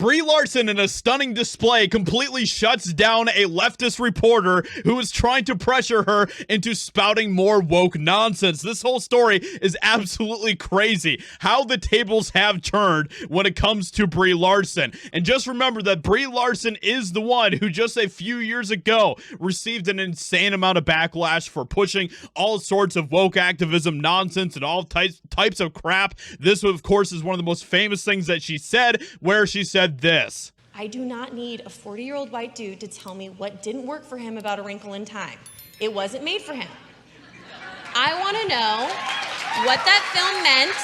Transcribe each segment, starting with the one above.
Brie Larson, in a stunning display, completely shuts down a leftist reporter who is trying to pressure her into spouting more woke nonsense. This whole story is absolutely crazy. How the tables have turned when it comes to Brie Larson. And just remember that Brie Larson is the one who just a few years ago received an insane amount of backlash for pushing all sorts of woke activism nonsense and all types of crap. This, of course, is one of the most famous things that she said, where she said this: I do not need a 40-year-old white dude to tell me what didn't work for him about A Wrinkle in Time. It wasn't made for him. I want to know what that film meant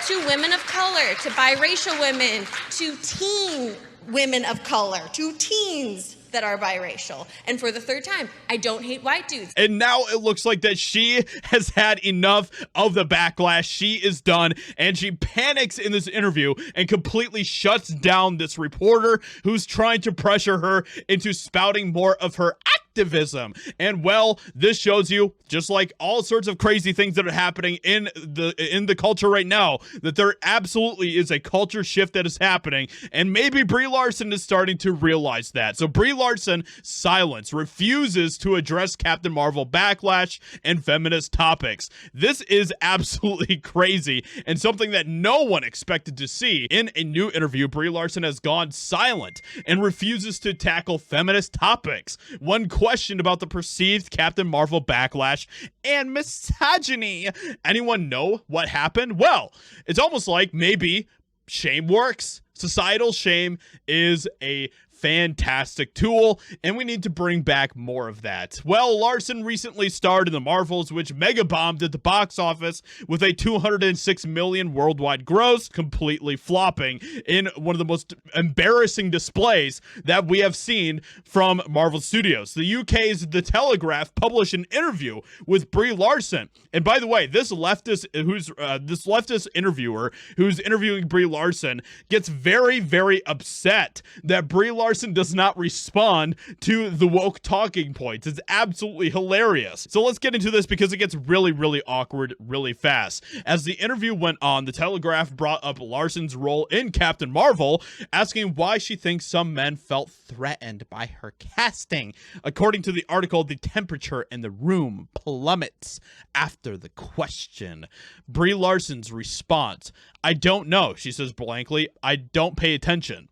to women of color, to biracial women, to teen women of color, to teens that are biracial. And for the third time, I don't hate white dudes. And now it looks like that she has had enough of the backlash. She is done, and she panics in this interview and completely shuts down this reporter who's trying to pressure her into spouting more of her activism. And well, this shows you, just like all sorts of crazy things that are happening in the culture right now, that there absolutely is a culture shift that is happening, and maybe Brie Larson is starting to realize that. So Brie Larson, silence, refuses to address Captain Marvel backlash and feminist topics. This is absolutely crazy and something that no one expected to see. In a new interview, Brie Larson has gone silent and refuses to tackle feminist topics. One question about the perceived Captain Marvel backlash and misogyny. Anyone know what happened? Well, it's almost like maybe shame works. Societal shame is a fantastic tool, and we need to bring back more of that. Well, Larson recently starred in The Marvels, which mega bombed at the box office with a $206 million worldwide gross, completely flopping in one of the most embarrassing displays that we have seen from Marvel Studios. The UK's The Telegraph published an interview with Brie Larson, and by the way, this leftist interviewer who's interviewing Brie Larson gets very, very upset that Brie Larson does not respond to the woke talking points. It's absolutely hilarious. So let's get into this because it gets really, really awkward really fast. As the interview went on, The Telegraph brought up Larson's role in Captain Marvel, asking why she thinks some men felt threatened by her casting. According to the article, the temperature in the room plummets after the question. Brie Larson's response: I don't know, she says blankly. I don't pay attention.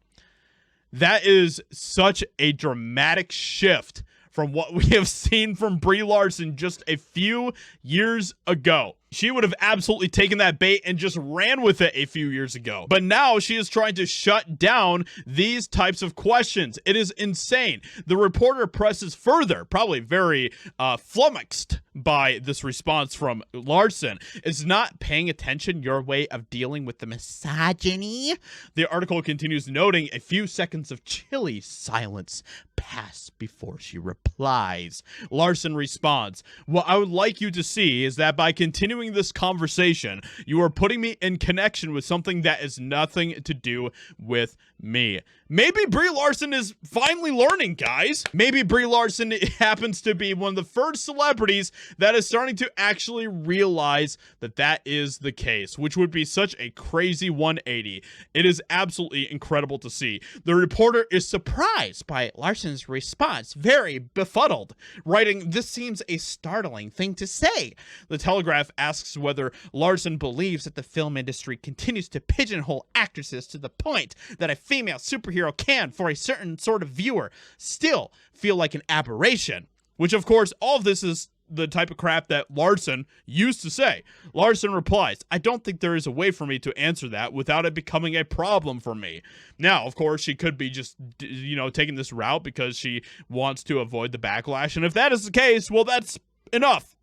That is such a dramatic shift from what we have seen from Brie Larson just a few years ago. She would have absolutely taken that bait and just ran with it a few years ago. But now she is trying to shut down these types of questions. It is insane. The reporter presses further, probably very flummoxed by this response from Larson. Is not paying attention your way of dealing with the misogyny? The article continues, noting a few seconds of chilly silence pass before she replies. Larson responds, what I would like you to see is that by continuing this conversation, you are putting me in connection with something that is nothing to do with me. Maybe Brie Larson is finally learning, guys. Maybe Brie Larson happens to be one of the first celebrities that is starting to actually realize that that is the case, which would be such a crazy 180. It is absolutely incredible to see. The reporter is surprised by Larson's response, very befuddled, writing, this seems a startling thing to say. The Telegraph asks whether Larson believes that the film industry continues to pigeonhole actresses to the point that a female superhero can, for a certain sort of viewer, still feel like an aberration. Which, of course, all of this is the type of crap that Larson used to say. Larson replies, I don't think there is a way for me to answer that without it becoming a problem for me. Now, of course, she could be just, taking this route because she wants to avoid the backlash. And if that is the case, well, that's enough.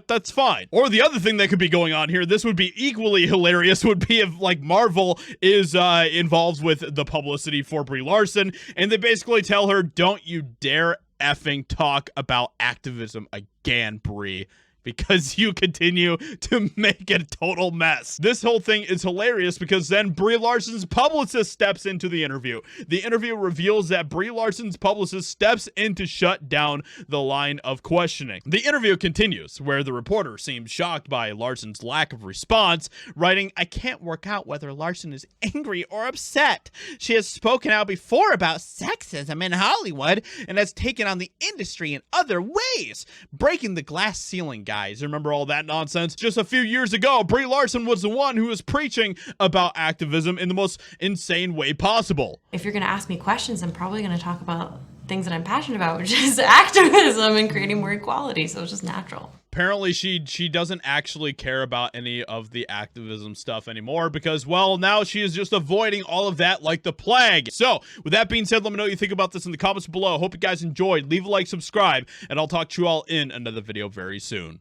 That's fine. Or the other thing that could be going on here, this would be equally hilarious, would be if, like, Marvel is involved with the publicity for Brie Larson, and they basically tell her, don't you dare effing talk about activism again, Brie. because you continue to make a total mess. This whole thing is hilarious because then Brie Larson's publicist steps into the interview. The interview reveals that Brie Larson's publicist steps in to shut down the line of questioning. The interview continues, where the reporter seems shocked by Larson's lack of response, writing, "I can't work out whether Larson is angry or upset. She has spoken out before about sexism in Hollywood and has taken on the industry in other ways, breaking the glass ceiling, guys." Remember all that nonsense? Just a few years ago, Brie Larson was the one who was preaching about activism in the most insane way possible. If you're going to ask me questions, I'm probably going to talk about things that I'm passionate about, which is activism and creating more equality. So it's just natural. Apparently she doesn't actually care about any of the activism stuff anymore because, well, now she is just avoiding all of that like the plague. So with that being said, let me know what you think about this in the comments below. Hope you guys enjoyed. Leave a like, subscribe, and I'll talk to you all in another video very soon.